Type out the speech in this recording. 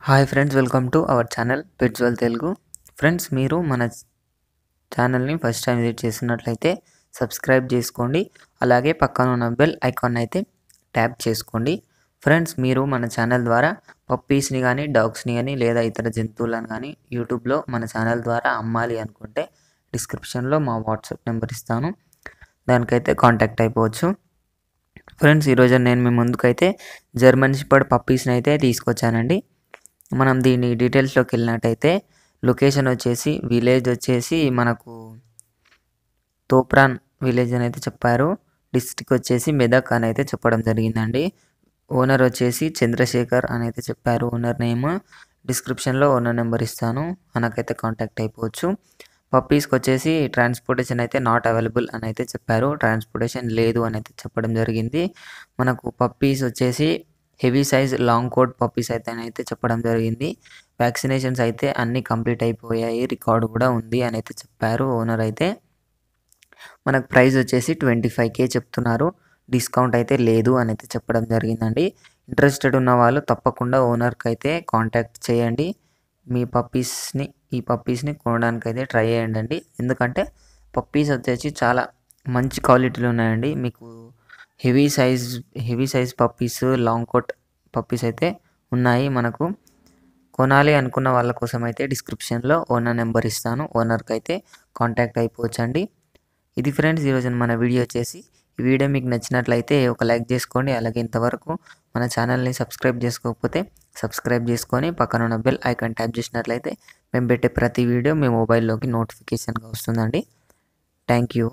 Hi friends, welcome to our channel పిట్స్వెల్ Telugu. Friends, మీరు మన ఛానల్ని ఫస్ట్ టైం విజిట్ చేస్తున్నట్లయితే సబ్స్క్రైబ్ చేసుకోండి. అలాగే పక్కన ఉన్న బెల్ ఐకాన్ అయితే ట్యాప్ చేసుకోండి. ఫ్రెండ్స్, మీరు మన ఛానల్ ద్వారా పప్పీస్ని కానీ డాగ్స్ని కానీ లేదా ఇతర జంతువులను కానీ యూట్యూబ్లో మన ఛానల్ ద్వారా అమ్మాలి అనుకుంటే డిస్క్రిప్షన్లో మా వాట్సాప్ నెంబర్ ఇస్తాను, దానికైతే కాంటాక్ట్ అయిపోవచ్చు. ఫ్రెండ్స్, ఈరోజు నేను మీ ముందుకైతే జర్మన్ షెపర్డ్ పప్పీస్ని అయితే తీసుకొచ్చానండి. మనం దీని డీటెయిల్స్లోకి వెళ్ళినట్టయితే లొకేషన్ వచ్చేసి విలేజ్ వచ్చేసి మనకు తోప్రాన్ విలేజ్ అని అయితే చెప్పారు. డిస్ట్రిక్ట్ వచ్చేసి మెదక్ అని అయితే చెప్పడం జరిగిందండి. ఓనర్ వచ్చేసి చంద్రశేఖర్ అని అయితే చెప్పారు. ఓనర్ నేమ్ డిస్క్రిప్షన్లో ఓనర్ నెంబర్ ఇస్తాను, మనకైతే కాంటాక్ట్ అయిపోవచ్చు. పప్పీస్కి వచ్చేసి ట్రాన్స్పోర్టేషన్ అయితే నాట్ అవైలబుల్ అని అయితే చెప్పారు. ట్రాన్స్పోర్టేషన్ లేదు అని అయితే చెప్పడం జరిగింది. మనకు పప్పీస్ వచ్చేసి heavy size long coat puppies అయితే చెప్పడం జరిగింది. వ్యాక్సినేషన్స్ అయితే అన్నీ కంప్లీట్ అయిపోయాయి, రికార్డు కూడా ఉంది అని అయితే చెప్పారు ఓనర్ అయితే. మనకు ప్రైస్ వచ్చేసి 25K చెప్తున్నారు, డిస్కౌంట్ అయితే లేదు అని అయితే చెప్పడం జరిగిందండి. ఇంట్రెస్టెడ్ ఉన్న వాళ్ళు తప్పకుండా ఓనర్కి అయితే కాంటాక్ట్ చేయండి. మీ ఈ పప్పీస్ని కొనడానికి అయితే ట్రై చేయండి. ఎందుకంటే పప్పీస్ వచ్చేసి చాలా మంచి క్వాలిటీలో ఉన్నాయండి. మీకు heavy size puppies, long coat puppies అయితే ఉన్నాయి. మనకు కొనాలి అనుకున్న వాళ్ళ కోసం అయితే డిస్క్రిప్షన్లో ఓనర్ నెంబర్ ఇస్తాను, ఓనర్కి అయితే కాంటాక్ట్ అయిపోవచ్చండి. ఇది ఫ్రెండ్స్ ఈరోజు మన వీడియో వచ్చేసి. ఈ వీడియో మీకు నచ్చినట్లయితే ఒక లైక్ చేసుకోండి. అలాగే ఇంతవరకు మన ఛానల్ని సబ్స్క్రైబ్ చేసుకోకపోతే సబ్స్క్రైబ్ చేసుకొని పక్కన ఉన్న బెల్ ఐకాన్ ట్యాప్ చేసినట్లయితే మేము పెట్టే ప్రతి వీడియో మీ మొబైల్లోకి నోటిఫికేషన్గా వస్తుందండి. Thank you.